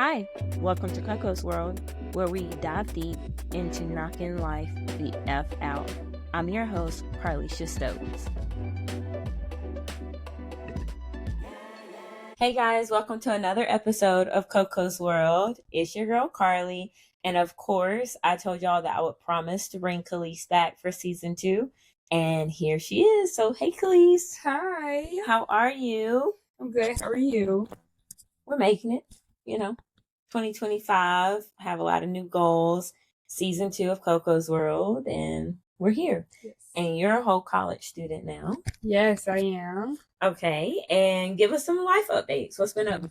Hi, welcome to KoKo's world, where we dive deep into knocking life the F out. I'm your host, Kaleace Stokes. Hey guys, welcome to another episode of KoKo's world. It's your girl Carly, and of course, I told y'all that I would promise to bring Kaleace back for season 2, and here she is. So, hey Kaleace. Hi. How are you? I'm good. How are you? We're making it, 2025, have a lot of new goals, season 2 of KoKo's world, and we're here. Yes. And you're a whole college student now. Yes, I am. Okay, and give us some life updates. What's been up?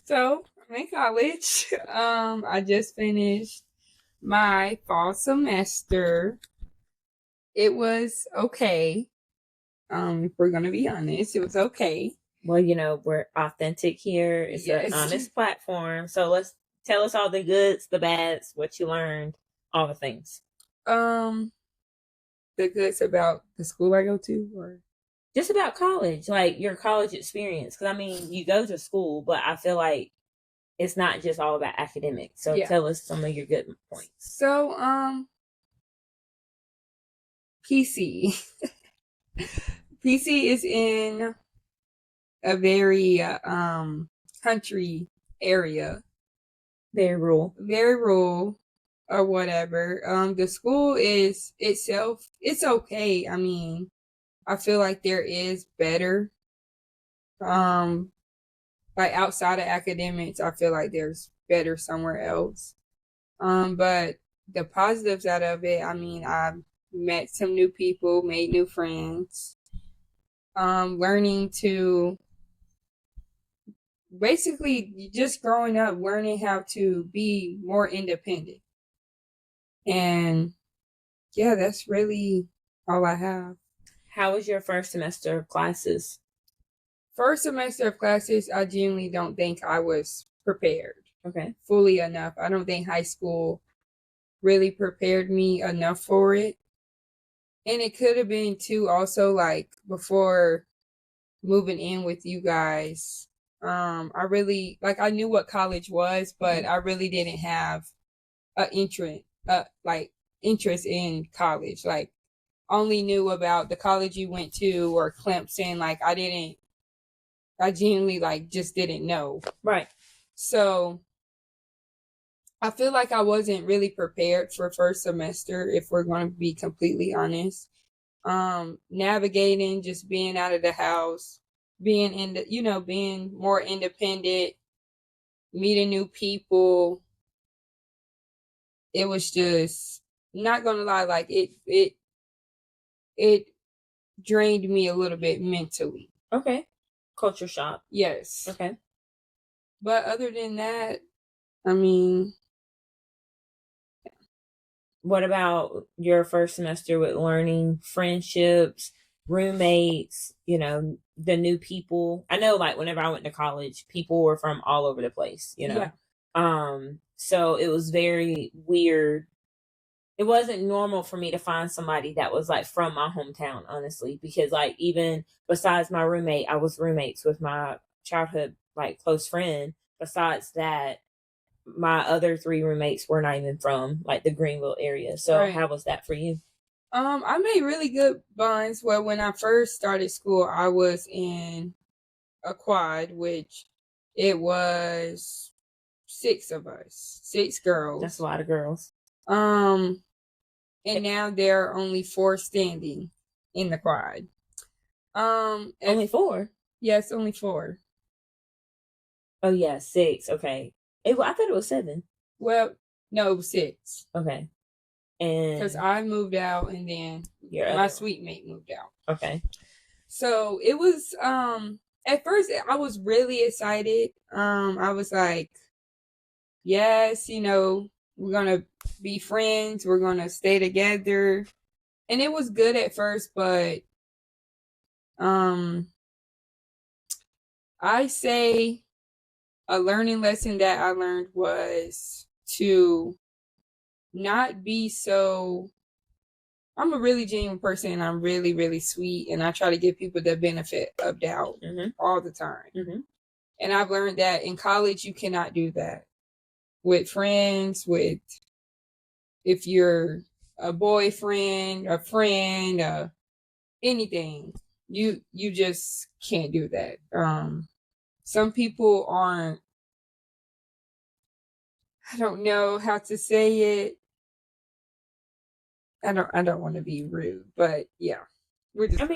So I'm in college. I just finished my fall semester. It was okay. If we're gonna be honest, it was okay. Well, we're authentic here. It's an honest platform. So let's tell us all the goods, the bads, what you learned, all the things. The goods about the school I go to, or just about college, like your college experience. Because I mean, you go to school, but I feel like it's not just all about academics. So tell us some of your good points. So, PC. PC is in a very country area. Very rural or whatever. The school is itself, it's okay. I mean, I feel like there is better. Like outside of academics, I feel like there's better somewhere else. But the positives out of it, I mean, I met some new people, made new friends. Learning to basically just growing up, learning how to be more independent. And yeah, that's really all I have. How was your first semester of classes? First semester of classes, I genuinely don't think I was prepared. Okay. Fully enough. I don't think high school really prepared me enough for it. And it could have been too also like before moving in with you guys. I really I knew what college was, but I really didn't have an interest in college. Like only knew about the college you went to or Clemson. Like I genuinely just didn't know. Right. So I feel like I wasn't really prepared for first semester, if we're going to be completely honest. Navigating, just being out of the house, being being more independent, meeting new people. It was just, not gonna lie, like it drained me a little bit mentally. Okay. Culture shock. Yes. Okay. But other than that, I mean, what about your first semester with learning friendships, roommates, the new people? I know whenever I went to college, people were from all over the place, Yeah. So it was very weird. It wasn't normal for me to find somebody that was from my hometown, honestly, because even besides my roommate, I was roommates with my childhood close friend. Besides that, my other 3 roommates were not even from the Greenville area. So right. How was that for you? I made really good bonds. Well, when I first started school, I was in a quad, which it was 6 of us, 6 girls. That's a lot of girls. And now there are only 4 standing in the quad. Only 4? Yes, only 4. Oh yeah, 6. Okay. I thought it was 7. Well, no, it was 6. Okay. And because I moved out and then my sweet mate moved out. Okay. So it was at first I was really excited. I was like, yes, we're gonna be friends, we're gonna stay together. And it was good at first, but I say a learning lesson that I learned was to not be so. I'm a really genuine person and I'm really, really sweet, and I try to give people the benefit of doubt all the time. And I've learned that in college, you cannot do that with friends, if you're a boyfriend, a friend, anything. You just can't do that. Some people aren't, I don't know how to say it. I don't want to be rude, but yeah.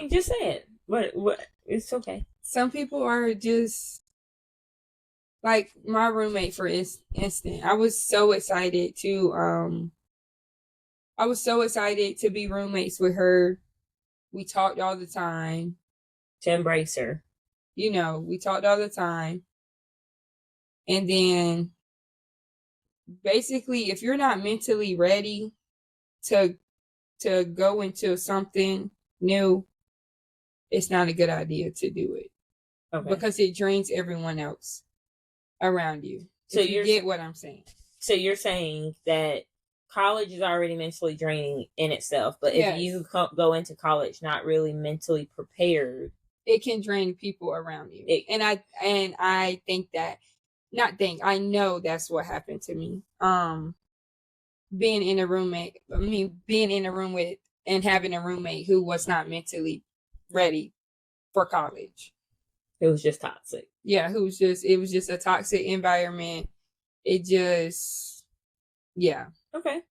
Just say it. What it's okay. Some people are just like my roommate, for instance. I was so excited to be roommates with her. We talked all the time. To embrace her. We talked all the time. And then basically, if you're not mentally ready to go into something new, it's not a good idea to do it. Okay. Because it drains everyone else around you. So you get what I'm saying. So you're saying that college is already mentally draining in itself, but if you go into college not really mentally prepared, it can drain people around you. I think that, I know that's what happened to me. Being in a room with and having a roommate who was not mentally ready for college. It was just toxic. Yeah, it was just a toxic environment. It just, yeah. Okay.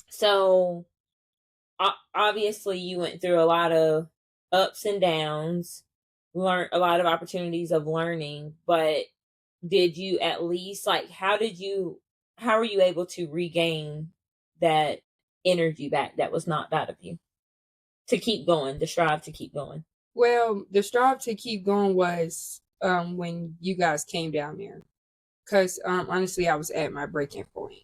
So obviously you went through a lot of ups and downs, learned a lot of opportunities of learning, but did you at least how were you able to regain that energy back that was knocked out of you to keep going, to strive to keep going? Well, the strive to keep going was when you guys came down there, because honestly, I was at my breaking point.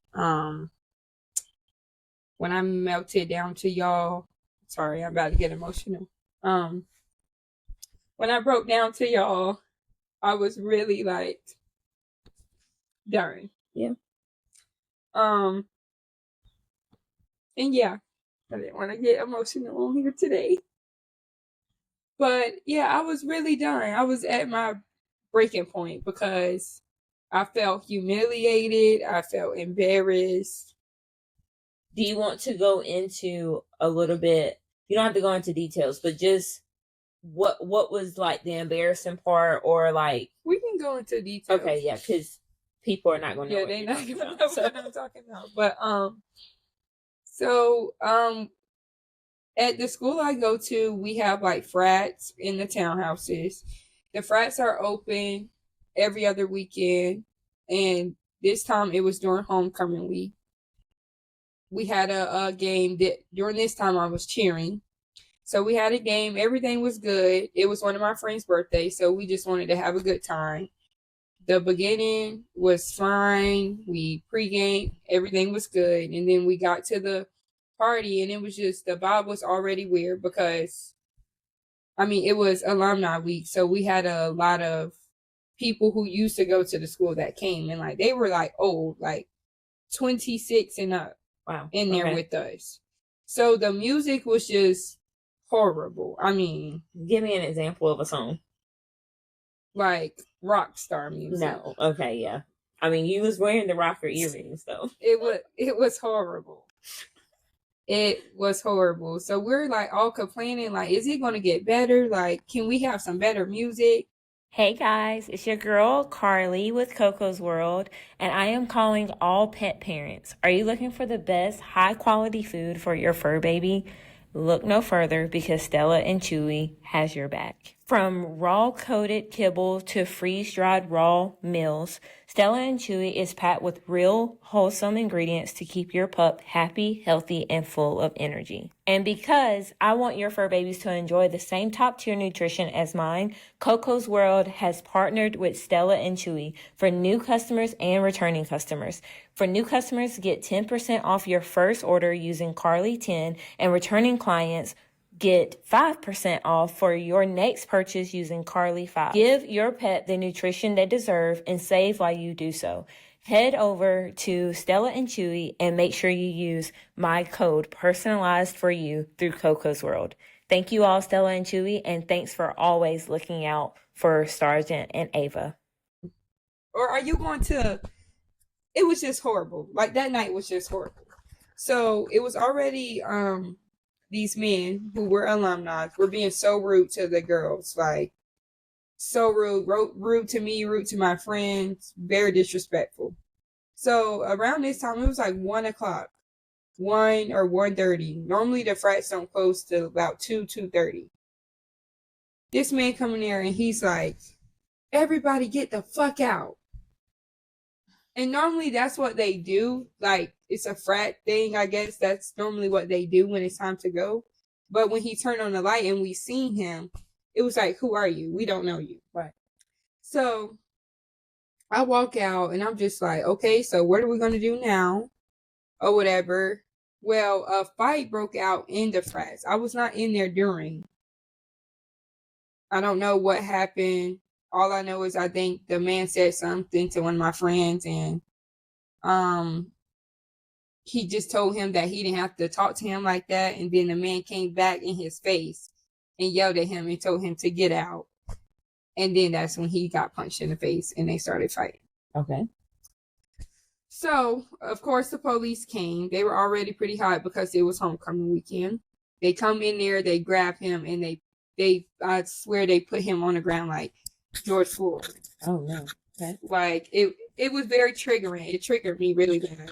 When I melted down to y'all, sorry, I'm about to get emotional. When I broke down to y'all, I was really like, done. Yeah. And yeah, I didn't want to get emotional on here today. But yeah, I was really done. I was at my breaking point because I felt humiliated. I felt embarrassed. Do you want to go into a little bit? You don't have to go into details, but just what was like the embarrassing part, or like we can go into details. Okay, yeah, because people are not going to know. Yeah, they're not going to know what I'm talking about. But so at the school I go to, we have like frats in the townhouses. The frats are open every other weekend, and this time it was during homecoming week. We had a game that during this time I was cheering. So we had a game. Everything was good. It was one of my friend's birthdays, so we just wanted to have a good time. The beginning was fine. We pregame. Everything was good. And then we got to the party, and it was just, the vibe was already weird because, it was alumni week. So we had a lot of people who used to go to the school that came, and like they were like old, like 26 and up. Wow. In there with us. So the music was just horrible. Give me an example of a song. Like rock star music. No. Okay, yeah. You was wearing the rocker earrings though. It was horrible. It was horrible. So we're like all complaining, like, is it going to get better? Like, can we have some better music? Hey guys, it's your girl Carly with KoKo's World, and I am calling all pet parents. Are you looking for the best high quality food for your fur baby? Look no further, because Stella and Chewy has your back. From raw coated kibble to freeze dried raw meals, Stella and Chewy is packed with real wholesome ingredients to keep your pup happy, healthy, and full of energy. And because I want your fur babies to enjoy the same top tier nutrition as mine, KoKo's World has partnered with Stella and Chewy for new customers and returning customers. For new customers, get 10% off your first order using Carly10, and returning clients get 5% off for your next purchase using Carly5. Give your pet the nutrition they deserve and save while you do so. Head over to Stella and Chewy and make sure you use my code personalized for you through KoKo's World. Thank you all, Stella and Chewy, and thanks for always looking out for Sergeant and Ava. Or are you going to... It was just horrible. Like, that night was just horrible. So it was already these men who were alumni were being so rude to the girls. Like, so rude to me, rude to my friends, very disrespectful. So around this time, it was like 1 o'clock, 1 or 1:30. Normally the frats don't close till about 2:30. This man coming there and he's like, everybody get the fuck out. And normally that's what they do. Like, it's a frat thing, I guess. That's normally what they do when it's time to go. But when he turned on the light and we seen him, it was like, who are you? We don't know you. Right. So I walk out and I'm just like, okay, so what are we going to do now? Or whatever. Well, a fight broke out in the frats. I was not in there during. I don't know what happened. All I know is I think the man said something to one of my friends, and he just told him that he didn't have to talk to him like that. And then the man came back in his face and yelled at him and told him to get out. And then that's when he got punched in the face and they started fighting. Okay. So, of course, the police came. They were already pretty hot because it was homecoming weekend. They come in there, they grab him, and they I swear they put him on the ground like George Floyd. Oh, no. Okay. Like, it was very triggering. It triggered me really bad.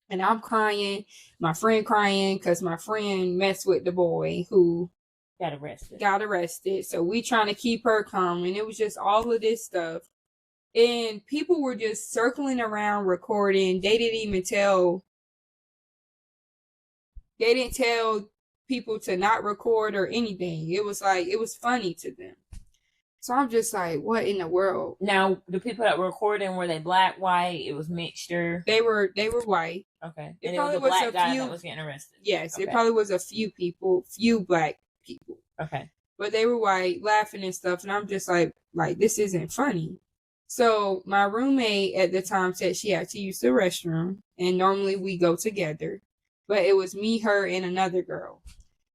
And I'm crying, my friend crying, because my friend messed with the boy who got arrested. So we trying to keep her calm. And it was just all of this stuff. And people were just circling around recording. They didn't tell people to not record or anything. It was like, it was funny to them. So I'm just like, what in the world? Now, the people that were recording, were they black, white? It was mixture? They were white. Okay. And it was a black guy that was getting arrested? Yes, okay. It probably was a few black people. Okay. But they were white, laughing and stuff. And I'm just like, this isn't funny. So my roommate at the time said she had to use the restroom. And normally we go together. But it was me, her, and another girl.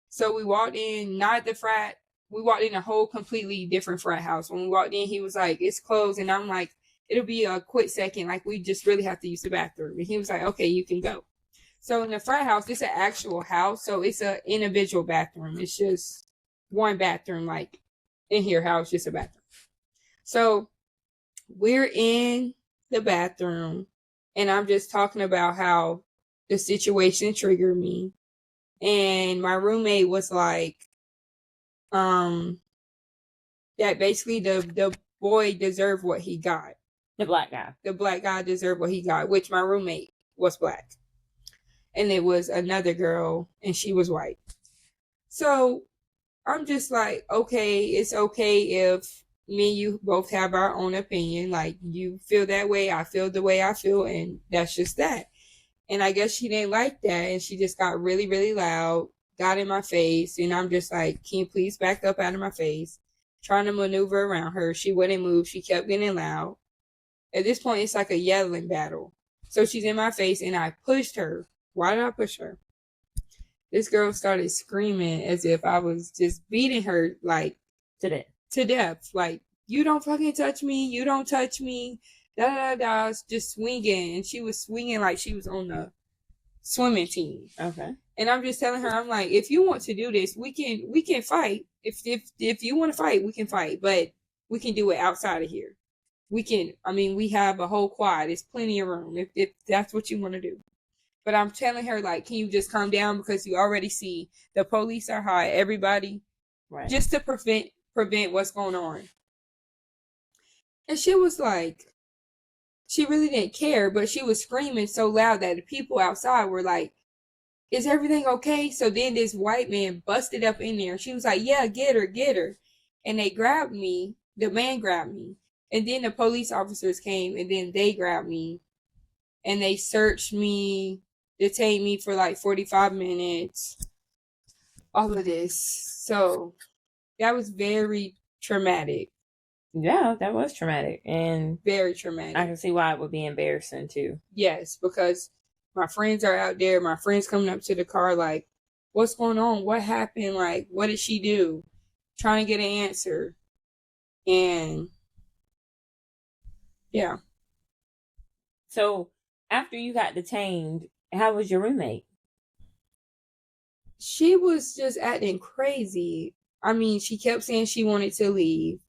So we walked in, not the frat. We walked in a whole completely different frat house. When we walked in, he was like, it's closed. And I'm like, it'll be a quick second. Like, we just really have to use the bathroom. And he was like, okay, you can go. So in the frat house, it's an actual house. So it's an individual bathroom. It's just one bathroom, like in here house, just a bathroom. So we're in the bathroom. And I'm just talking about how the situation triggered me. And my roommate was like, that basically the boy deserved what he got. The black guy. The black guy deserved what he got, which my roommate was black. And it was another girl, and she was white. So I'm just like, okay, it's okay if me and you both have our own opinion. Like, you feel that way, I feel the way I feel, and that's just that. And I guess she didn't like that, and she just got really, really loud, got in my face, and I'm just like, can you please back up out of my face? Trying to maneuver around her. She wouldn't move. She kept getting loud. At this point, it's like a yelling battle. So she's in my face, and I pushed her. Why did I push her? This girl started screaming as if I was just beating her, like, to death. Like, you don't fucking touch me. You don't touch me. Da-da-da-da. Just swinging. And she was swinging like she was on the swimming team. Okay. And I'm just telling her, I'm like, if you want to do this, we can fight. If you want to fight, we can fight. But we can do it outside of here. We have a whole quad. There's plenty of room if that's what you want to do. But I'm telling her, like, can you just calm down? Because you already see the police are high. Everybody. Right. Just to prevent what's going on. And she was like, she really didn't care, but she was screaming so loud that the people outside were like, is everything okay? So then this white man busted up in there. She was like, yeah, get her. And they grabbed me. The man grabbed me. And then the police officers came, and then they grabbed me. And they searched me, detained me for like 45 minutes. All of this. So that was very traumatic. Yeah, that was traumatic. And very traumatic. I can see why it would be embarrassing too. Yes, because my friends are out there. My friends coming up to the car like, what's going on? What happened? Like, what did she do? Trying to get an answer. And yeah. So after you got detained, how was your roommate? She was just acting crazy. I mean, she kept saying she wanted to leave.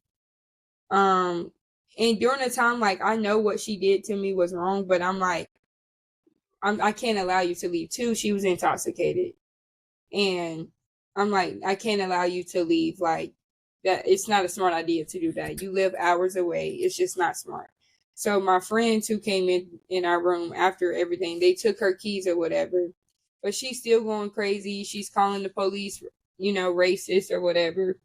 And during the time, like, I know what she did to me was wrong, but I'm like, I can't allow you to leave too. She was intoxicated. And I'm like, I can't allow you to leave. Like, that it's not a smart idea to do that. You live hours away. It's just not smart. So my friends who came in our room after everything, they took her keys or whatever. But she's still going crazy. She's calling the police, racist or whatever.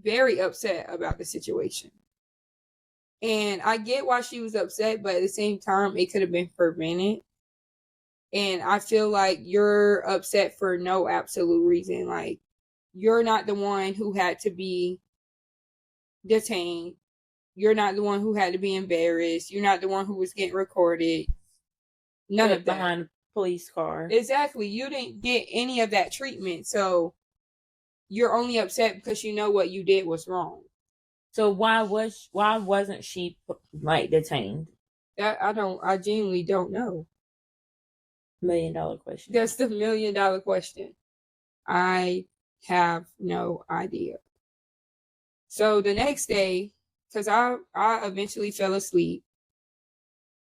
Very upset about the situation. And I get why she was upset, but at the same time, it could have been prevented. And I feel like you're upset for no absolute reason. Like, you're not the one who had to be detained. You're not the one who had to be embarrassed. You're not the one who was getting recorded. None of that. Behind a police car. Exactly. You didn't get any of that treatment. So you're only upset because you know what you did was wrong. So why wasn't she like detained? That I genuinely don't know. $1 million question. That's the $1 million question. I have no idea. So the next day, because I eventually fell asleep.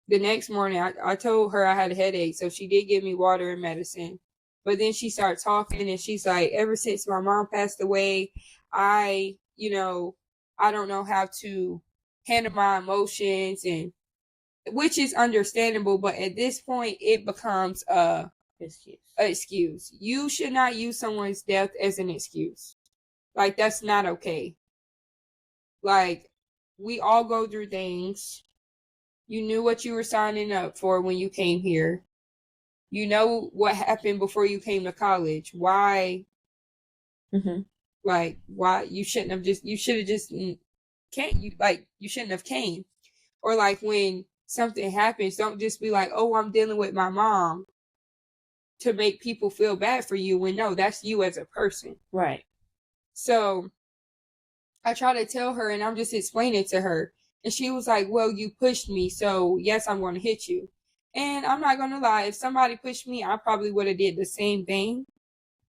The next morning, I told her I had a headache, so she did give me water and medicine. But then she started talking, and she's like, ever since my mom passed away, I don't know how to handle my emotions, and which is understandable, but at this point, it becomes an excuse. You should not use someone's death as an excuse. Like, that's not okay. Like, we all go through things. You knew what you were signing up for when you came here. You know what happened before you came to college. Why? Mm-hmm. Like, why you should have just you shouldn't have came. Or like when something happens, don't just be like, oh, I'm dealing with my mom, to make people feel bad for you, when no, that's you as a person. Right. So I try to tell her, and I'm just explaining to her, and she was like, well, you pushed me, so yes, I'm going to hit you. And I'm not going to lie, if somebody pushed me, I probably would have did the same thing.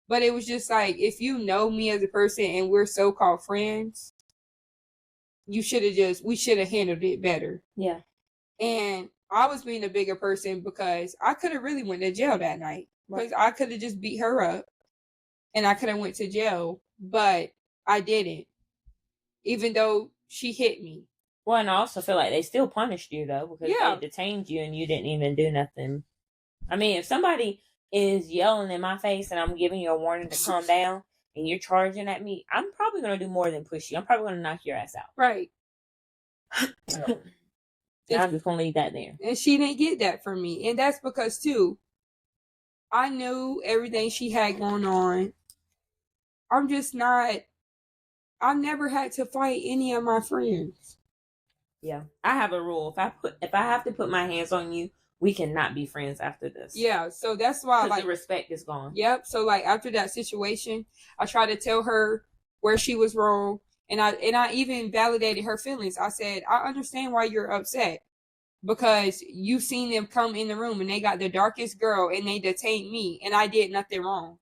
But it was just like, if you know me as a person and we're so-called friends, we should have handled it better. Yeah. And I was being a bigger person because I could have really went to jail that night. Because I could have just beat her up and I could have went to jail, but I didn't. Even though she hit me. Well, and I also feel like they still punished you, though, because Yeah. they detained you and you didn't even do nothing. I mean, if somebody is yelling in my face and I'm giving you a warning to calm down and you're charging at me, I'm probably going to do more than push you. I'm probably going to knock your ass out. Right. I'm just going to leave that there. And she didn't get that from me. And that's because, too, I knew everything she had going on. I'm just not... I've never had to fight any of my friends. Yeah. I have a rule. If I have to put my hands on you, we cannot be friends after this. Yeah, so that's why, like, the respect is gone. Yep. So like after that situation, I tried to tell her where she was wrong, and I even validated her feelings. I said, I understand why you're upset, because you've seen them come in the room and they got the darkest girl and they detained me and I did nothing wrong.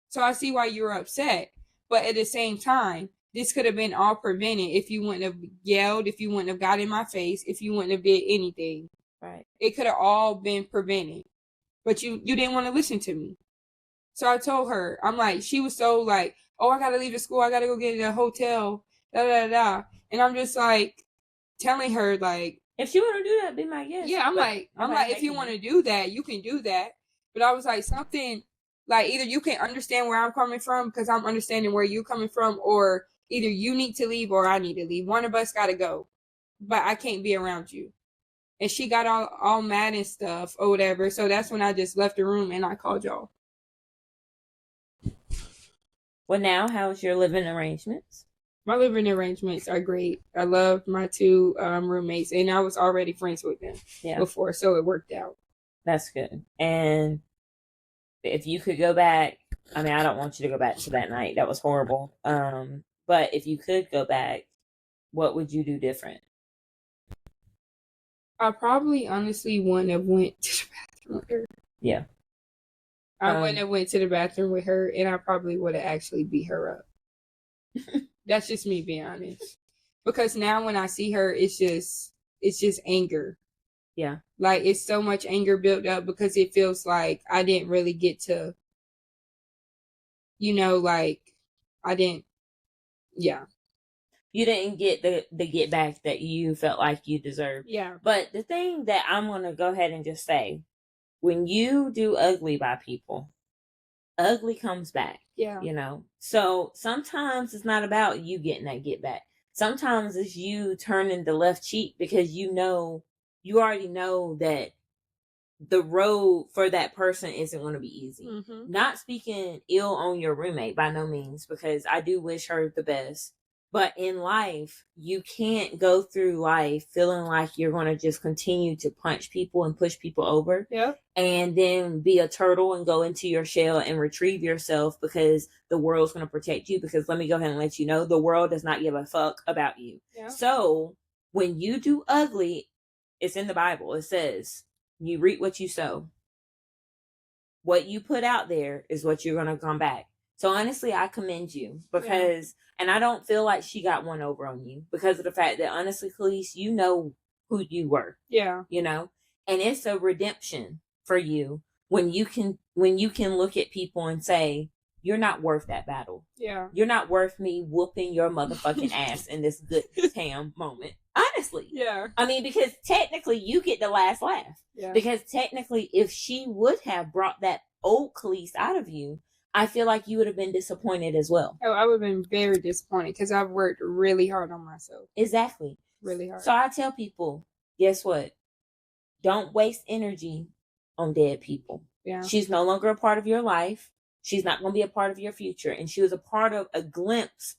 So I see why you're upset. But at the same time, this could have been all prevented if you wouldn't have yelled, if you wouldn't have got in my face, if you wouldn't have did anything. Right. It could have all been prevented. But you didn't want to listen to me. So I told her, I'm like, she was so like, oh, I got to leave the school. I got to go get in a hotel, da. And I'm just like telling her, like, if she want to do that, be my guest. Yeah, I'm like, if you want to do that, you can do that. But I was like, something like, either you can understand where I'm coming from because I'm understanding where you're coming from, or either you need to leave or I need to leave. One of us got to go. But I can't be around you. And she got all mad and stuff or whatever. So that's when I just left the room and I called y'all. Well, now, how's your living arrangements? My living arrangements are great. I love my two roommates, and I was already friends with them before, so it worked out. That's good. And if you could go back I mean, I don't want you to go back to that night. That was horrible. But if you could go back, what would you do different? I probably honestly wouldn't have went to the bathroom with her. Yeah. I wouldn't have went to the bathroom with her, and I probably would have actually beat her up. That's just me being honest. Because now when I see her, it's just anger. Yeah. Like, it's so much anger built up because it feels like I didn't really get to, like, I didn't, yeah. You didn't get the get back that you felt like you deserved. Yeah. But the thing that I'm going to go ahead and just say, when you do ugly by people, ugly comes back. Yeah. So sometimes it's not about you getting that get back. Sometimes it's you turning the left cheek because you already know that the road for that person isn't going to be easy. Mm-hmm. Not speaking ill on your roommate by no means, because I do wish her the best. But in life, you can't go through life feeling like you're going to just continue to punch people and push people over. Yep. And then be a turtle and go into your shell and retrieve yourself because the world's going to protect you. Because let me go ahead and let you know, the world does not give a fuck about you. Yep. So when you do ugly, it's in the Bible. It says, you reap what you sow. What you put out there is what you're going to come back. So honestly, I commend you because, and I don't feel like she got one over on you because of the fact that honestly, Kaleace, you know who you were. Yeah. And it's a redemption for you when you can look at people and say, you're not worth that battle. Yeah. You're not worth me whooping your motherfucking ass in this good damn moment. Honestly. Yeah. I mean, because technically you get the last laugh. Yeah. Because technically, if she would have brought that old Kaleace out of you, I feel like you would have been disappointed as well. Oh, I would have been very disappointed because I've worked really hard on myself. Exactly. Really hard. So I tell people, guess what? Don't waste energy on dead people. Yeah. She's no longer a part of your life. She's not going to be a part of your future. And she was a part of a glimpse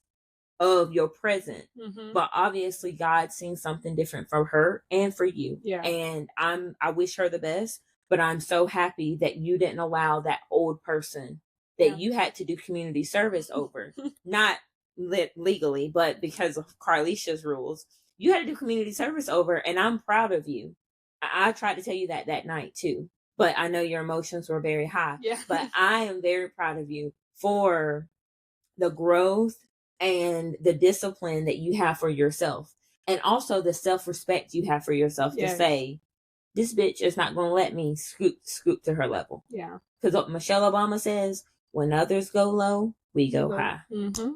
of your present. Mm-hmm. But obviously God's seen something different for her and for you. Yeah. And I wish her the best, but I'm so happy that you didn't allow that old person that you had to do community service over, not legally, but because of Carlicia's rules, you had to do community service over. And I'm proud of you. I tried to tell you that night too, but I know your emotions were very high. Yeah. But I am very proud of you for the growth and the discipline that you have for yourself. And also the self-respect you have for yourself to say, this bitch is not going to let me scoot to her level. Yeah. Because what Michelle Obama says, when others go low, we go high. Mm-hmm.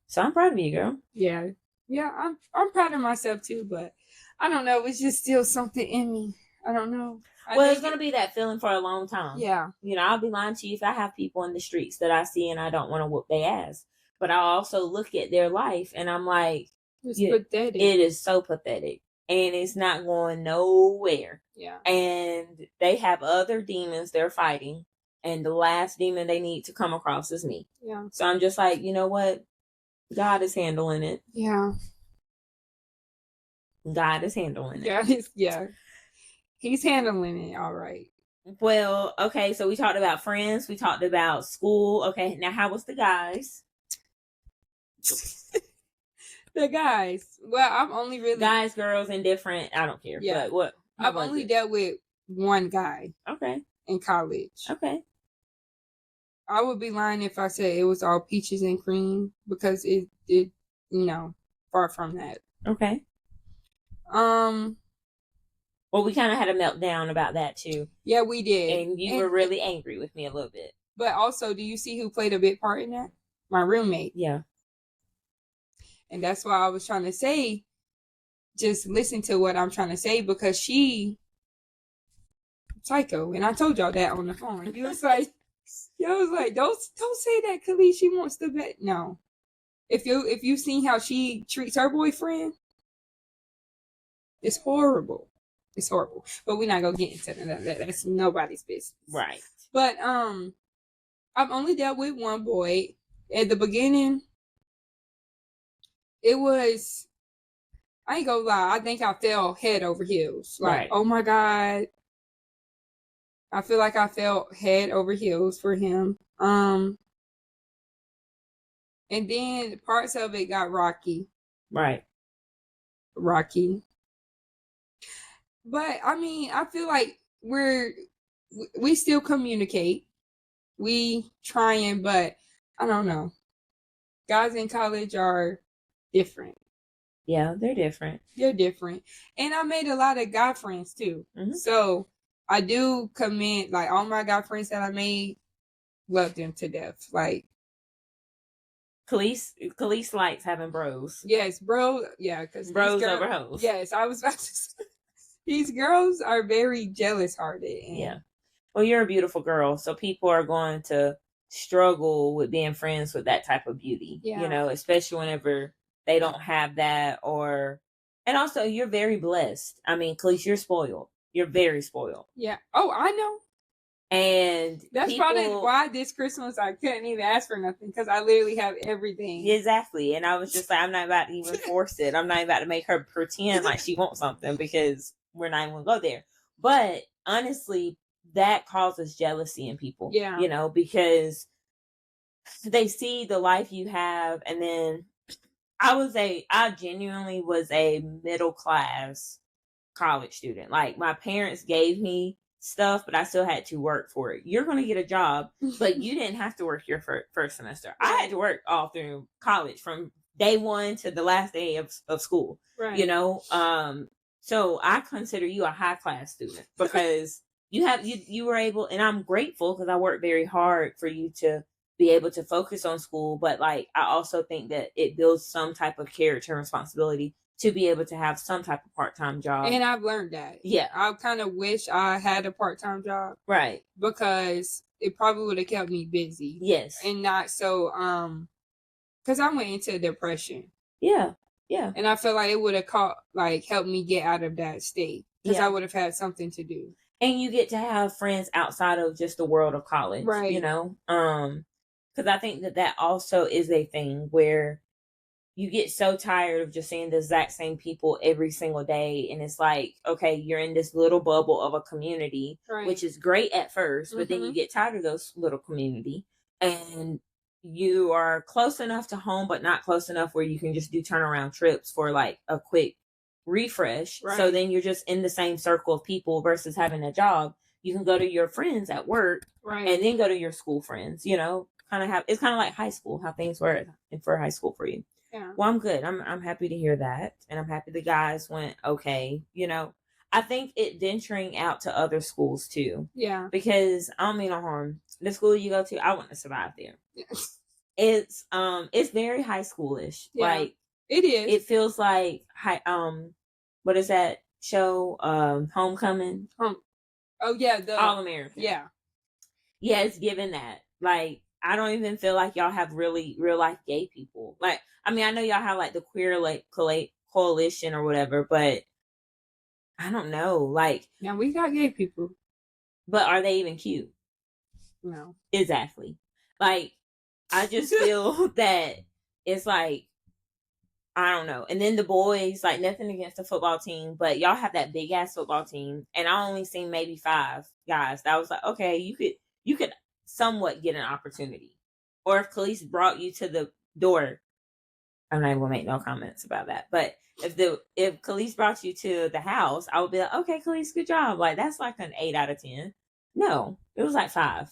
So I'm proud of you, girl. Yeah. Yeah, I'm proud of myself too, but I don't know. It's just still something in me. I don't know. Well, it's going to be that feeling for a long time. Yeah. I'll be lying to you if I have people in the streets that I see and I don't want to whoop their ass. But I also look at their life and I'm like, it's pathetic. It is so pathetic. And it's not going nowhere. Yeah. And they have other demons they're fighting. And the last demon they need to come across is me. Yeah. So I'm just like, you know what? God is handling it. Yeah. God is handling it. Yeah. He's handling it all right. Well, okay, so we talked about friends. We talked about school. Okay, now how was the guys? The guys. Well, I'm only really... Guys, girls, indifferent. I don't care. Yeah. But what? I've only dealt with one guy. Okay. In college. Okay. I would be lying if I said it was all peaches and cream because it far from that. Okay. Well, we kind of had a meltdown about that too. Yeah, we did. And you were really angry with me a little bit. But also, do you see who played a big part in that? My roommate. Yeah. And that's why I was trying to say, just listen to what I'm trying to say because she psycho. And I told y'all that on the phone. You was like, don't say that, Kaleace. She wants the bet. No. If you seen how she treats her boyfriend, it's horrible. It's horrible. But we're not gonna get into that. That's nobody's business. Right. But I've only dealt with one boy. At the beginning, it was, I ain't gonna lie, I think I fell head over heels. Like, oh my God. I feel like I fell head over heels for him. And then parts of it got rocky. Right. Rocky. But I mean, I feel like we still communicate. We trying, but I don't know. Guys in college are different. Yeah, they're different. They're different. And I made a lot of guy friends too. Mm-hmm. So I do commend, like, all my guy friends that I made, love them to death. Like, Kaleace likes having bros. yes, bro. Yeah, because bros over hoes. Yes, I was about to say, these girls are very jealous hearted. Yeah. Well, you're a beautiful girl, so people are going to struggle with being friends with that type of beauty. Yeah. You know, especially whenever they don't have that, and also you're very blessed. I mean, Kaleace, you're spoiled. You're very spoiled. Yeah. Oh, I know. And that's probably why this Christmas I couldn't even ask for nothing, because I literally have everything. Exactly. And I was just like, I'm not about to even force it. I'm not about to make her pretend like she wants something, because we're not even going to go there. But honestly, that causes jealousy in people. Yeah. You know, because they see the life you have. And then I genuinely was a middle class college student. Like, my parents gave me stuff, but I still had to work for it. You're going to get a job, but you didn't have to work your first semester. I had to work all through college, from day one to the last day of school. Right. You know, so I consider you a high class student, because you were able, and I'm grateful because I worked very hard for you to be able to focus on school. But like, I also think that it builds some type of character and responsibility to be able to have some type of part-time job. And I've learned that. Yeah. I kind of wish I had a part-time job. Right. Because it probably would have kept me busy. Yes. And not so, because I went into depression. Yeah. Yeah. And I feel like it would have helped me get out of that state. Because I would have had something to do. And you get to have friends outside of just the world of college. Right. You know? Because I think that also is a thing where you get so tired of just seeing the exact same people every single day. And it's like, okay, you're in this little bubble of a community, right, which is great at first, but then you get tired of those little community, and you are close enough to home, but not close enough where you can just do turnaround trips for like a quick refresh. Right. So then you're just in the same circle of people versus having a job. You can go to your friends at work, right, and then go to your school friends, you know, it's kind of like high school, how things were for high school for you. Yeah. Well, I'm good. I'm happy to hear that. And I'm happy the guys went okay. You know, I think it venturing out to other schools too. Yeah. Because I don't mean no harm. The school you go to, I want to survive there. Yes. It's very high schoolish. Yeah. Like, it is. It feels like what is that show? Homecoming. Oh yeah, the All American. Yeah. Yeah, it's given that. Like, I don't even feel like y'all have really real life gay people. Like, I mean, I know y'all have like the queer like coalition or whatever, but I don't know. Like, yeah, we got gay people, but are they even cute? No, exactly. Like, I just feel that it's like, I don't know. And then the boys, like, nothing against the football team, but y'all have that big ass football team, and I only seen maybe 5 guys. That was like, okay, you could somewhat get an opportunity. Or if Kaleace brought you to the door, I'm not even gonna make no comments about that. But if Kaleace brought you to the house, I would be like, okay, Kaleace, good job. Like, that's like an 8 out of 10. No, it was like 5.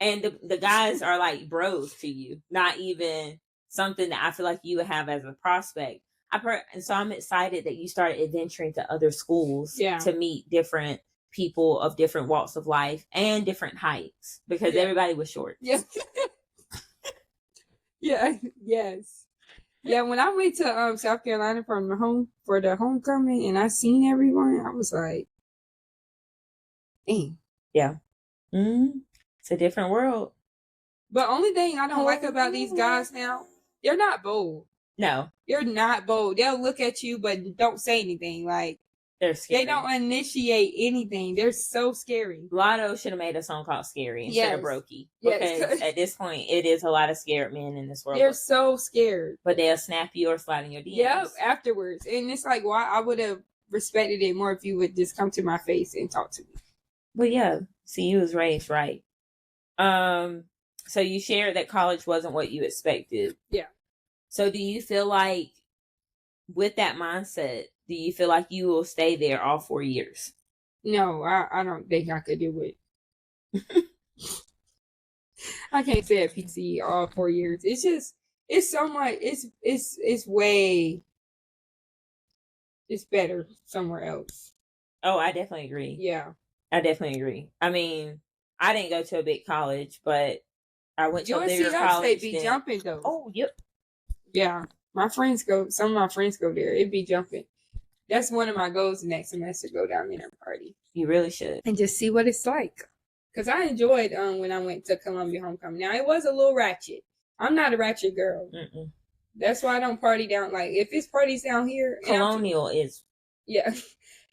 And the guys are like bros to you, not even something that I feel like you would have as a prospect. And so I'm excited that you started adventuring to other schools to meet different people of different walks of life and different heights, because everybody was short. Yeah. Yeah. Yes. Yeah. When I went to South Carolina for the homecoming, and I seen everyone, I was like, dang. Yeah. Mm-hmm. It's a different world. But only thing I don't like about these guys now, they're not bold. No. They're not bold. They'll look at you but don't say anything. Like, they're scary. They don't initiate anything. They're so scary. Lotto should have made a song called Scary instead of Brokey. Because at this point, it is a lot of scared men in this world. They're so scared. But they'll snap you or slide in your DMs. Yep, afterwards. And it's like, why I would have respected it more if you would just come to my face and talk to me. But yeah, see, you was raised right. So you shared that college wasn't what you expected. Yeah. So do you feel like with that mindset, do you feel like you will stay there all 4 years? No, I don't think I could do it. I can't stay at PC all 4 years. It's just, it's so much, it's way, it's better somewhere else. Oh, I definitely agree. Yeah. I definitely agree. I mean, I didn't go to a big college, but I went to a bigger college. Be jumping though. Oh, yep. Yeah. My friends go, some of my friends go there. It'd be jumping. That's one of my goals next semester, go down there and party. You really should. And just see what it's like. Because I enjoyed when I went to Columbia homecoming. Now, it was a little ratchet. I'm not a ratchet girl. Mm-mm. That's why I don't party down. Like, if it's parties down here. Colonial is. Yeah.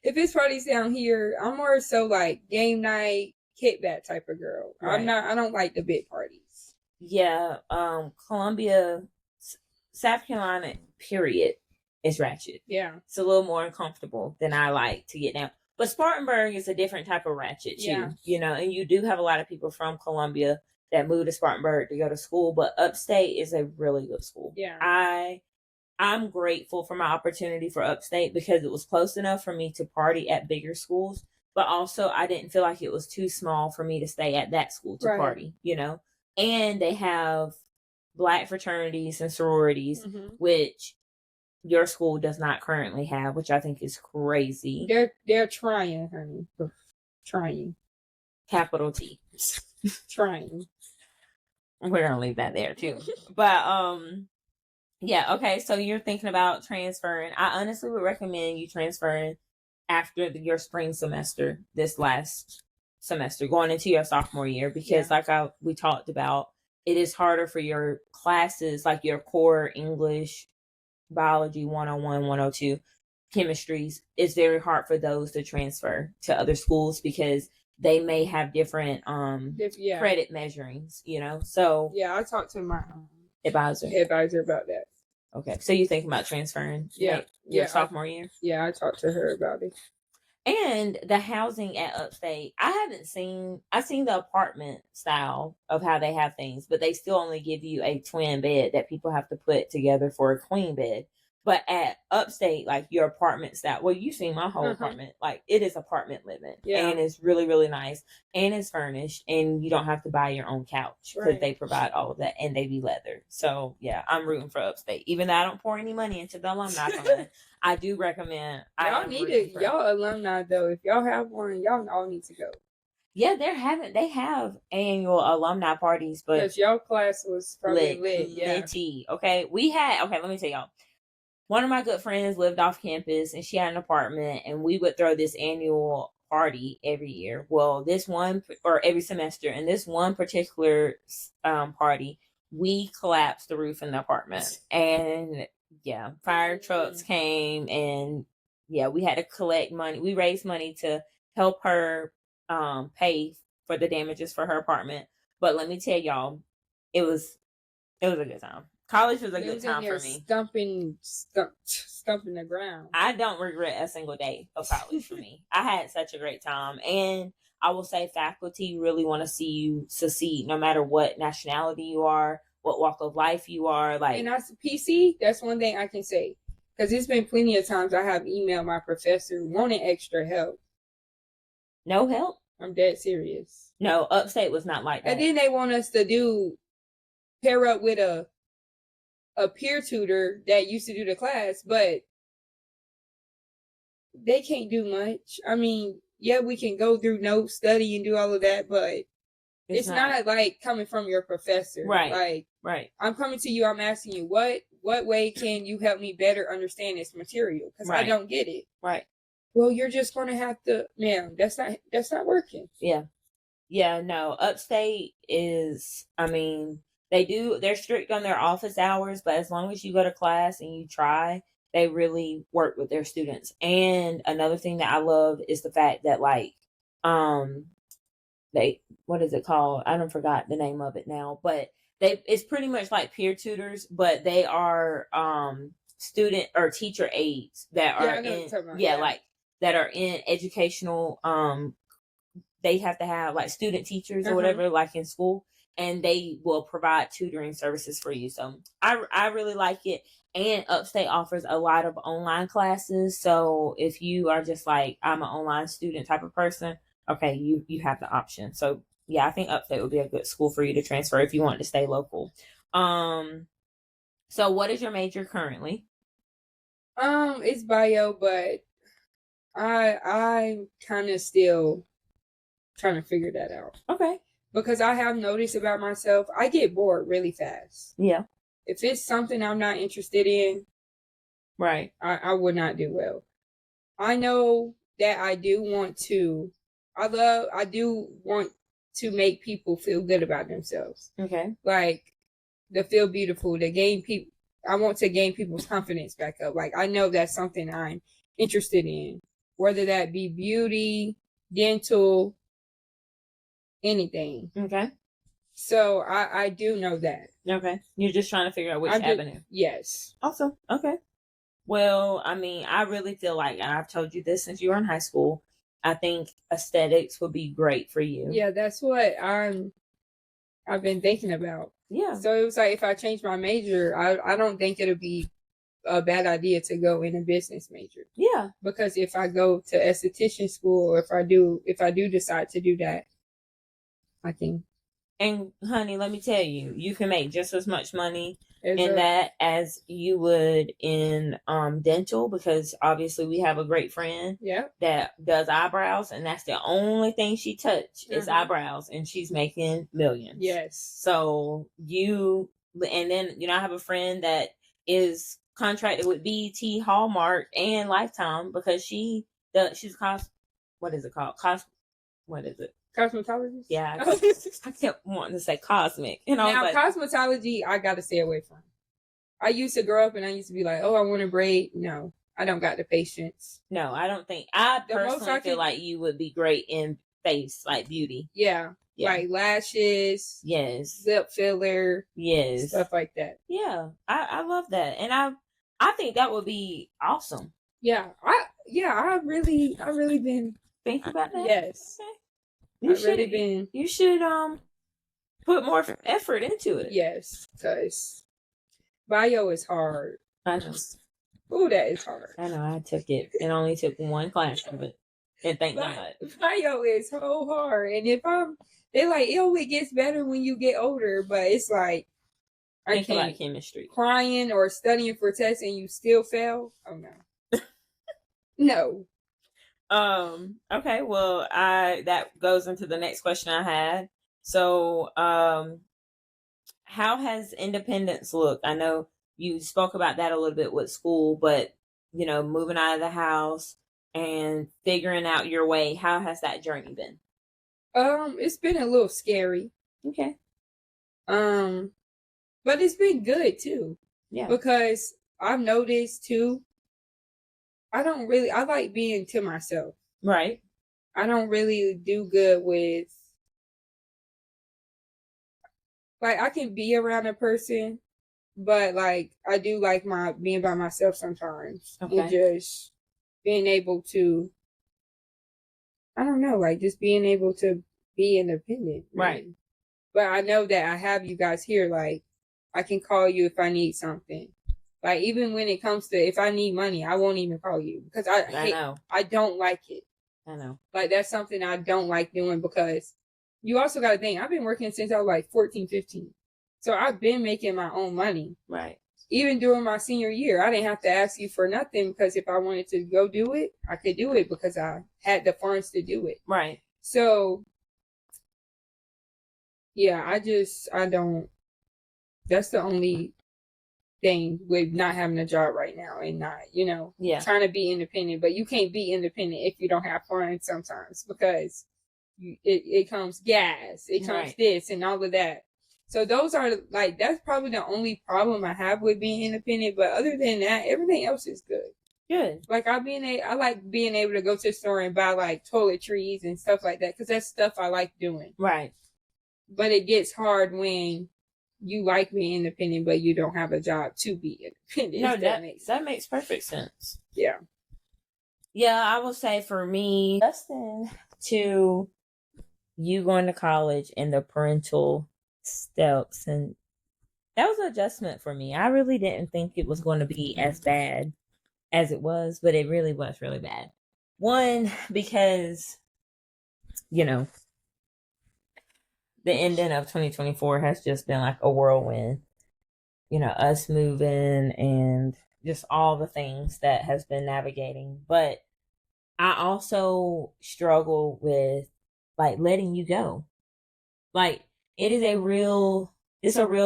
If it's parties down here, I'm more so like game night, kickback type of girl. Right. I don't like the big parties. Yeah. Columbia, South Carolina, period, is ratchet. Yeah. It's a little more uncomfortable than I like to get down. But Spartanburg is a different type of ratchet too, Yeah. you know, and you do have a lot of people from Columbia that move to Spartanburg to go to school, but Upstate is a really good school. Yeah. I'm grateful for my opportunity for Upstate because it was close enough for me to party at bigger schools, but also I didn't feel like it was too small for me to stay at that school to party, you know, and they have Black fraternities and sororities, which your school does not currently have, which I think is crazy. They're trying, honey. Trying. Capital T. Trying. We're gonna leave that there too. But yeah, okay, so you're thinking about transferring. I honestly would recommend you transferring after your spring semester, this last semester, going into your sophomore year, because we talked about, it is harder for your classes, like your core English, biology 101, 102, chemistries. It's very hard for those to transfer to other schools because they may have different credit measurings, you know. So I talked to my advisor about that. Okay, so you think about transferring? Your sophomore year? Yeah, I talked to her about it. And the housing at Upstate, I've seen the apartment style of how they have things, but they still only give you a twin bed that people have to put together for a queen bed. But at Upstate, like your apartment style, well, you've seen my whole apartment, like it is apartment living, and it's really, really nice, and it's furnished, and you don't have to buy your own couch because they provide all of that, and they be leather. So yeah, I'm rooting for Upstate, even though I don't pour any money into the alumni fund. I do recommend. Y'all need it, y'all alumni though. If y'all have one, y'all all need to go. Yeah, they have annual alumni parties, but because y'all class was probably lit. Okay, let me tell y'all. One of my good friends lived off campus and she had an apartment, and we would throw this annual party every year. Well, every semester, and this one particular party, we collapsed the roof in the apartment, and fire trucks came, and we had to collect money. We raised money to help her pay for the damages for her apartment. But let me tell y'all, it was a good time. College was a good time for me. Stumping the ground. I don't regret a single day of college for me. I had such a great time. And I will say faculty really want to see you succeed no matter what nationality you are, what walk of life you are. Like, and as a PC, that's one thing I can say. Because there's been plenty of times I have emailed my professor wanting extra help. No help? I'm dead serious. No, Upstate was not like that. And then they want us to pair up with a peer tutor that used to do the class, but they can't do much. I mean, we can go through notes, study, and do all of that, but it's not like coming from your professor. Right. Like, I'm coming to you, I'm asking you, what way can you help me better understand this material? Because I don't get it. Right. Well, you're just going to have to, that's not working. Yeah. Yeah, no, Upstate is, I mean, they're strict on their office hours, but as long as you go to class and you try, they really work with their students. And another thing that I love is the fact that, like, what is it called? I don't forgot the name of it now, but it's pretty much like peer tutors, but they are student or teacher aides that are that are in educational they have to have like student teachers or Uh-huh. whatever, like in school, and they will provide tutoring services for you. So I really like it. And Upstate offers a lot of online classes. So if you are just like, I'm an online student type of person, okay, you have the option. So yeah, I think Upstate would be a good school for you to transfer if you want to stay local. So what is your major currently? It's bio, but I'm kind of still trying to figure that out. Okay. Because I have noticed about myself, I get bored really fast. Yeah. If it's something I'm not interested in, right, I would not do well. I know that I do want to make people feel good about themselves. Okay. Like the feel beautiful, to gain people. I want to gain people's confidence back up. Like I know that's something I'm interested in, whether that be beauty, dental, anything. Okay. So I do know that. Okay. You're just trying to figure out which avenue. Yes. Awesome. Okay. Well, I mean, I really feel like, and I've told you this since you were in high school, I think aesthetics would be great for you. Yeah, that's what I've been thinking about. Yeah. So it was like, if I change my major, I don't think it'll be a bad idea to go in a business major. Yeah. Because if I go to esthetician school, or if I do decide to do that, I can. And honey, let me tell you, you can make just as much money in that as you would in dental, because obviously we have a great friend that does eyebrows, and that's the only thing she touched is eyebrows, and she's making millions. Yes. So and then I have a friend that is contracted with BET, Hallmark, and Lifetime, because she's what is it called? What is it? Cosmetologist? Yeah. I kept wanting to say cosmic. And I was like, cosmetology, I got to stay away from. I used to grow up and I used to be like, oh, I want to braid. No, I don't got the patience. No, I don't think. I personally feel like you would be great in face, like beauty. Yeah. Like lashes. Yes. Lip filler. Yes. Stuff like that. Yeah. I love that. And I think that would be awesome. Yeah. I've really been thinking about that. Yes. Okay. You should put more effort into it. Yes, because bio is hard. I know. Oh, that is hard. I know. I took it and only took one class of it. And thank God. Bio is so hard. And they're like, it gets better when you get older, but it's like, I can't. About chemistry. Crying or studying for tests and you still fail? Oh no. No. Okay, well, that goes into the next question I had. So, how has independence looked? I know you spoke about that a little bit with school, but moving out of the house and figuring out your way, how has that journey been? It's been a little scary. Okay. But it's been good too. Yeah. Because I've noticed too, I like being to myself. Right. I don't really do good with, like, I can be around a person, but like, I do like being by myself sometimes. Okay. And just being able to, I don't know, like just being able to be independent. Right. But I know that I have you guys here, like, I can call you if I need something. Like, even when it comes to, if I need money, I won't even call you because I don't like it. I know. Like, that's something I don't like doing, because you also got to think, I've been working since I was like 14, 15. So I've been making my own money. Right. Even during my senior year, I didn't have to ask you for nothing, because if I wanted to go do it, I could do it because I had the funds to do it. Right. So, yeah, I don't, that's the only thing with not having a job right now and not, trying to be independent. But you can't be independent if you don't have funds sometimes, because it comes gas, it comes this and all of that. So those are like, that's probably the only problem I have with being independent. But other than that, everything else is good. Good. Like I like being able to go to the store and buy like toiletries and stuff like that, because that's stuff I like doing. Right. But it gets hard when you like being independent, but you don't have a job to be independent. No, that makes perfect sense. Yeah. Yeah, I will say for me, Justin, to you going to college and the parental steps, and that was an adjustment for me. I really didn't think it was going to be as bad as it was, but it really was really bad. One, because, the ending of 2024 has just been like a whirlwind. Us moving and just all the things that has been navigating. But I also struggle with like letting you go. Like it's a real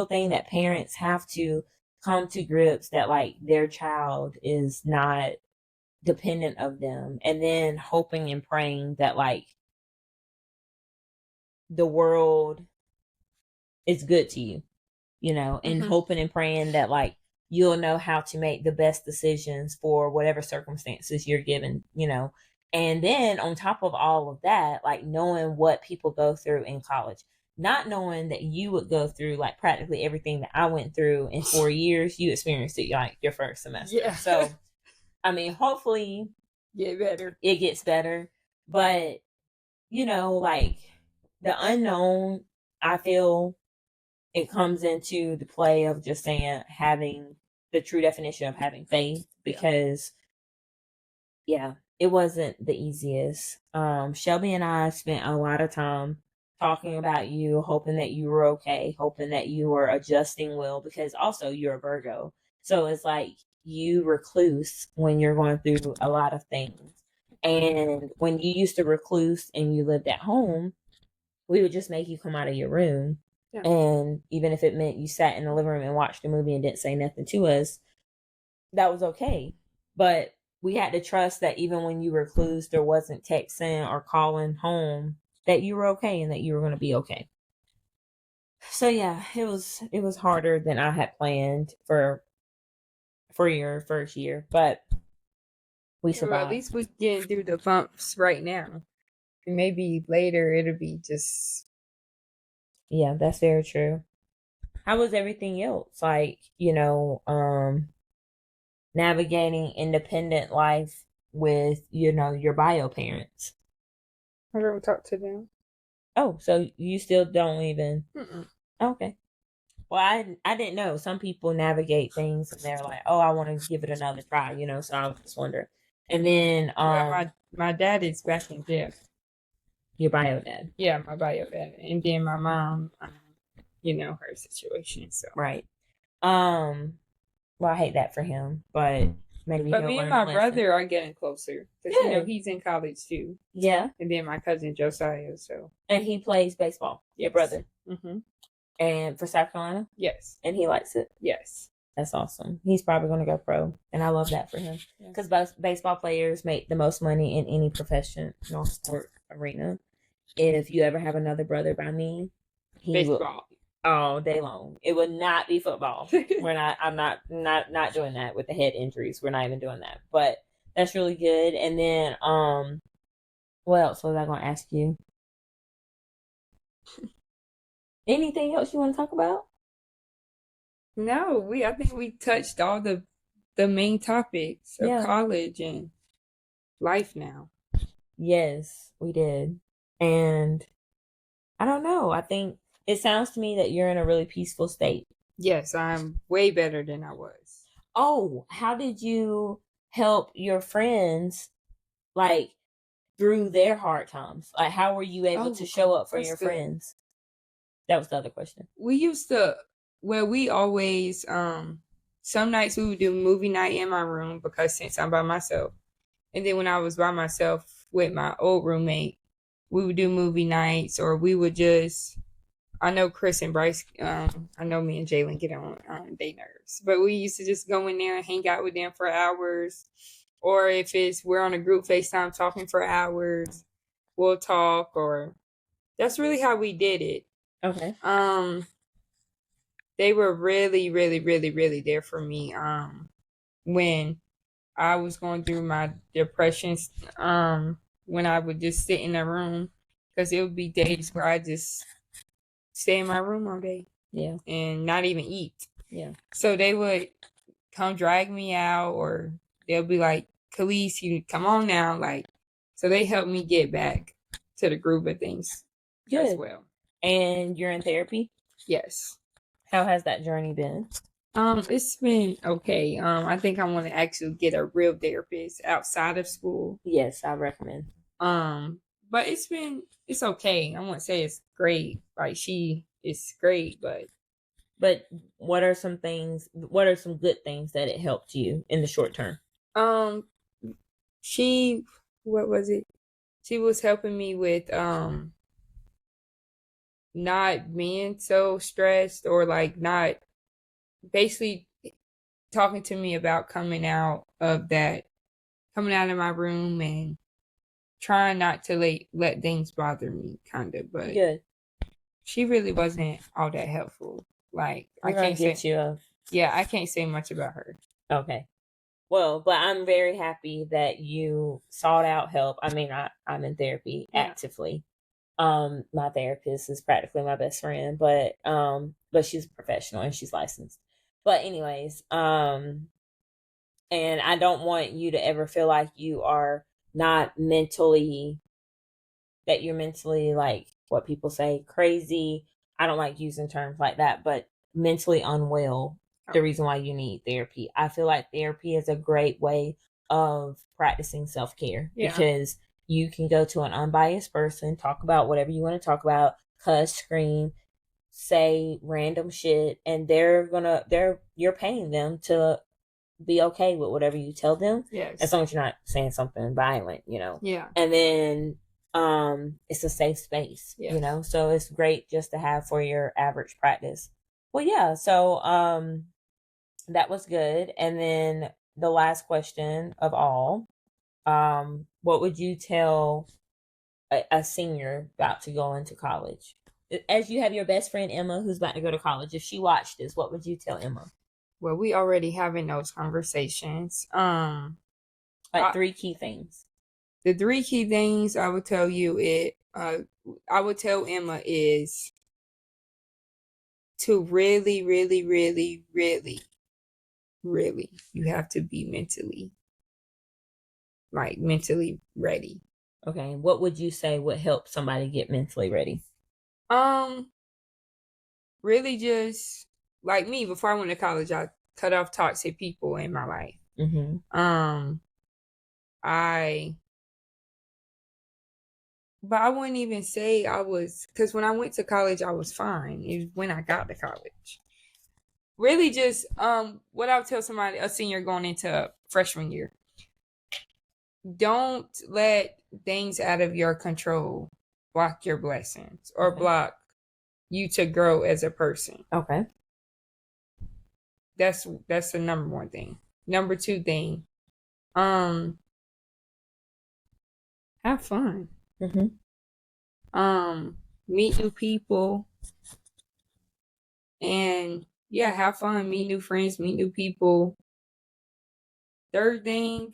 thing that parents have to come to grips that like their child is not dependent of them, and then hoping and praying that like the world is good to you, and hoping and praying that like you'll know how to make the best decisions for whatever circumstances you're given, and then on top of all of that, like knowing what people go through in college, not knowing that you would go through like practically everything that I went through in 4 years. You experienced it like your first semester. Yeah. So I mean, hopefully it gets better, but like the unknown, I feel it comes into the play of just saying having the true definition of having faith, because it wasn't the easiest. Shelby and I spent a lot of time talking about you, hoping that you were okay, hoping that you were adjusting well, because also you're a Virgo. So it's like you recluse when you're going through a lot of things. And when you used to recluse and you lived at home, we would just make you come out of your room. Yeah. And even if it meant you sat in the living room and watched a movie and didn't say nothing to us, that was okay. But we had to trust that even when you reclused or wasn't texting or calling home, that you were okay and that you were going to be okay. So yeah, it was harder than I had planned for your first year, but we survived. Well, at least we're getting through the bumps right now. And maybe later it'll be just... Yeah, that's very true. How was everything else? Like, navigating independent life with, your bio parents. I don't talk to them. Oh, so you still don't even... Mm-mm. Okay. Well, I didn't know. Some people navigate things and they're like, oh, I want to give it another try, so I was just wondering. And then well, my dad is back in jail. Your bio dad? Yeah, my bio dad. And then my mom, her situation. So right. Well, I hate that for him, but maybe. But me and my brother are getting closer because he's in college too. Yeah. And then my cousin Josiah. So. And he plays baseball. Yes. Your brother. Mm-hmm. And for South Carolina? Yes. And he likes it? Yes. That's awesome. He's probably going to go pro. And I love that for him. Because baseball players make the most money in any professional sport arena. If you ever have another brother by me, baseball all day long. It would not be football. I'm not doing that with the head injuries. We're not even doing that. But that's really good. And then what else was I going to ask you? Anything else you want to talk about? No, I think we touched all the main topics of college and life now. Yes, we did. And I don't know. I think it sounds to me that you're in a really peaceful state. Yes, I'm way better than I was. Oh, how did you help your friends like through their hard times? Like how were you able to show up for your friends? That was the other question. We used to, we always, some nights we would do movie night in my room because since I'm by myself. And then when I was by myself with my old roommate, we would do movie nights, or we would just, I know Chris and Bryce, I know me and Jalen get on their nerves, but we used to just go in there and hang out with them for hours. Or if we're on a group FaceTime talking for hours, we'll talk, or that's really how we did it. Okay. They were really, really, really, really there for me. When I was going through my depressions, when I would just sit in the room, because it would be days where I just stay in my room all day. Yeah. And not even eat. Yeah. So they would come drag me out, or they'll be like, Kaleace, you come on now. Like, so they helped me get back to the groove of things. as well. And you're in therapy? Yes. How has that journey been? It's been okay. I think I want to actually get a real therapist outside of school. Yes, I recommend. But it's okay. I won't say it's great. Like she is great, but what are some good things that it helped you in the short term? What was it? She was helping me with not being so stressed, or like not basically talking to me about coming out of my room and trying not to let things bother me, kind of. But good. She really wasn't all that helpful. Like I can't say I can't say much about her. Okay. Well, but I'm very happy that you sought out help. I mean, I'm in therapy actively. My therapist is practically my best friend, but she's a professional and she's licensed. But anyways, and I don't want you to ever feel like you are not mentally, that you're mentally, like what people say, crazy. I don't like using terms like that, but mentally unwell. The reason why you need therapy. I feel like therapy is a great way of practicing self-care because you can go to an unbiased person, talk about whatever you want to talk about, cuss, scream, say random shit, and you're paying them to be okay with whatever you tell them. Yes. As long as you're not saying something violent, Yeah. And then it's a safe space, so it's great just to have for your average practice. Well, yeah, so that was good. And then the last question of all, what would you tell a senior about to go into college? As you have your best friend Emma who's about to go to college, if she watched this, what would you tell Emma? Well, we already having those conversations. Three key things. The 3 key things I would tell you I would tell Emma is to really, really, really, really, really, you have to be mentally ready. Okay. What would you say would help somebody get mentally ready? Really just like me, before I went to college, I cut off toxic people in my life. Mm-hmm. But I wouldn't even say because when I went to college, I was fine. It was when I got to college. Really just, what I would tell somebody, a senior going into freshman year, don't let things out of your control block your blessings or block you to grow as a person. Okay. That's the number 1 thing. Number 2 thing, have fun. Mm-hmm. Meet new people, and have fun, meet new friends, meet new people. Third thing,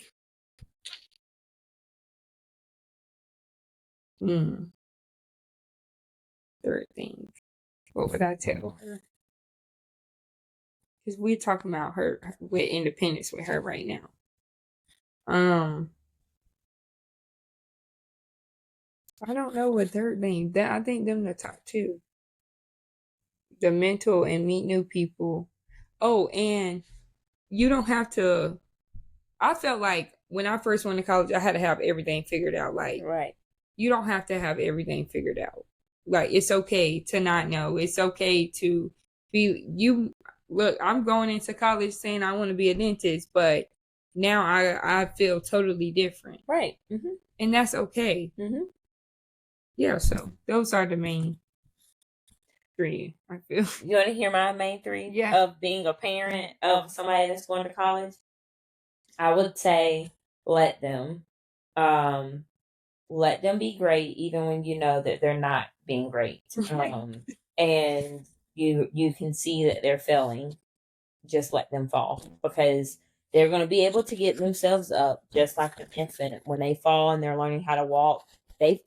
what would I tell her? Because we're talking about her with independence with her right now. I don't know what third thing. I think them the top 2. The mental and meet new people. Oh, and you don't have to. I felt like when I first went to college, I had to have everything figured out. Like, right. You don't have to have everything figured out. Like, it's okay to not know. It's okay to be you. Look, I'm going into college saying I want to be a dentist, but now I feel totally different. Right. Mm-hmm. And that's okay. Mm-hmm. Yeah, so those are the main 3, I feel. You want to hear my main 3? Yeah. Of being a parent of somebody that's going to college? I would say let them be great even when you know that they're not being great. And you can see that they're failing. Just let them fall, because they're going to be able to get themselves up just like an infant. When they fall and they're learning how to walk, they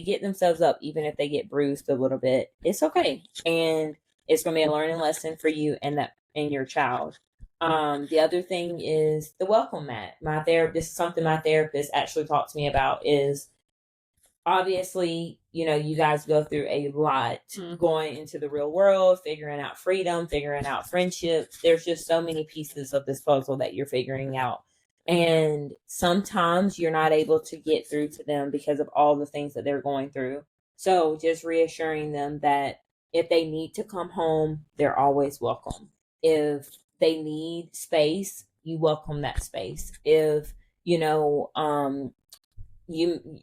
get themselves up, even if they get bruised a little bit. It's okay, and it's going to be a learning lesson for you and your child. The other thing is the welcome mat. This is something my therapist actually talked to me about, is obviously, you guys go through a lot going into the real world, figuring out freedom, figuring out friendships. There's just so many pieces of this puzzle that you're figuring out. And sometimes you're not able to get through to them because of all the things that they're going through. So just reassuring them that if they need to come home, they're always welcome. If they need space, you welcome that space. If, you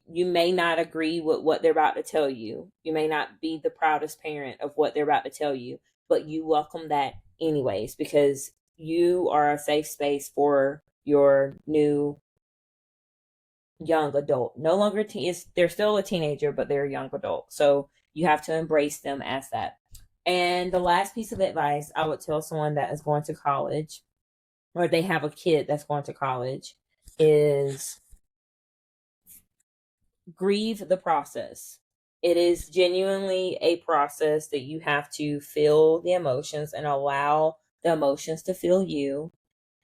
may not agree with what they're about to tell you. You may not be the proudest parent of what they're about to tell you, but you welcome that anyways, because you are a safe space for your new young adult. No longer they're still a teenager, but they're a young adult. So you have to embrace them as that. And the last piece of advice I would tell someone that is going to college, or they have a kid that's going to college, is grieve the process. It is genuinely a process that you have to feel the emotions and allow the emotions to feel you.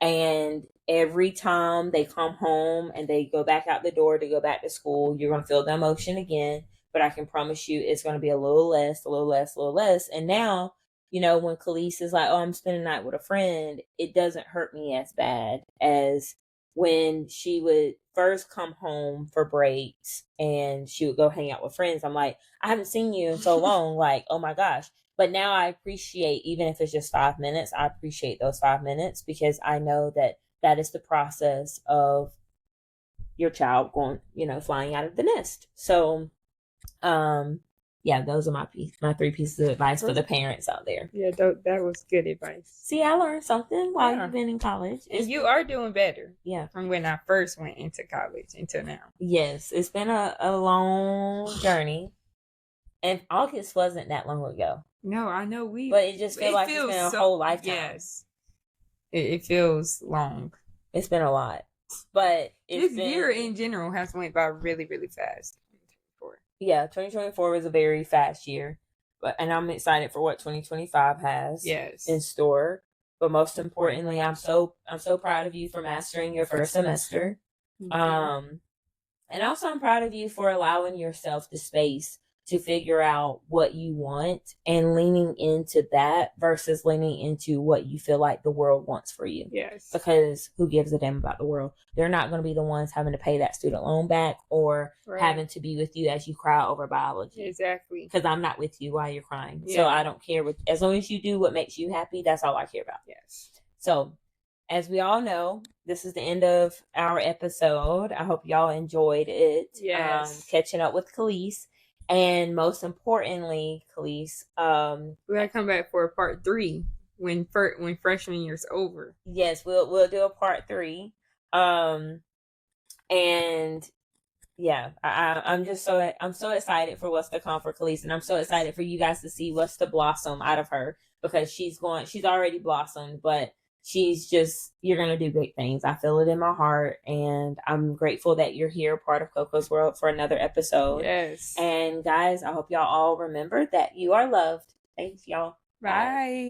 And every time they come home and they go back out the door to go back to school, you're going to feel the emotion again. But I can promise you it's going to be a little less, a little less, a little less. And now, when Kaleace is like, oh, I'm spending the night with a friend, it doesn't hurt me as bad as when she would first come home for breaks and she would go hang out with friends. I'm like, I haven't seen you in so long. Like, oh my gosh. But now I appreciate, even if it's just 5 minutes, I appreciate those 5 minutes because I know that is the process of your child going, flying out of the nest. So, those are my 3 pieces of advice for the parents out there. Yeah, that was good advice. See, I learned something while you've been in college. And you are doing better. Yeah. From when I first went into college until now. Yes, it's been a long journey. And August wasn't that long ago. No, I know but it just feels like it's been a whole lifetime. Yes. It feels long. It's been a lot. But this year in general has went by really, really fast. 2024. Yeah, 2024 was a very fast year. And I'm excited for what 2025 has in store. But most importantly, I'm so proud of you for mastering your first semester. And also I'm proud of you for allowing yourself the space to figure out what you want and leaning into that versus leaning into what you feel like the world wants for you. Yes. Because who gives a damn about the world? They're not going to be the ones having to pay that student loan back or having to be with you as you cry over biology. Exactly. Because I'm not with you while you're crying. Yeah. So I don't care. As long as you do what makes you happy, that's all I care about. Yes. So as we all know, this is the end of our episode. I hope y'all enjoyed it. Yes. Catching up with Kaleace. And most importantly, Kaleace, we gotta come back for a part 3 when freshman year's over. Yes, we'll do a part 3. And yeah, I'm so excited for what's to come for Kaleace, and I'm so excited for you guys to see what's to blossom out of her because she's already blossomed, but you're going to do great things. I feel it in my heart, and I'm grateful that you're here, part of KoKo's World, for another episode. Yes. And guys, I hope y'all all remember that you are loved. Thanks, y'all. Bye.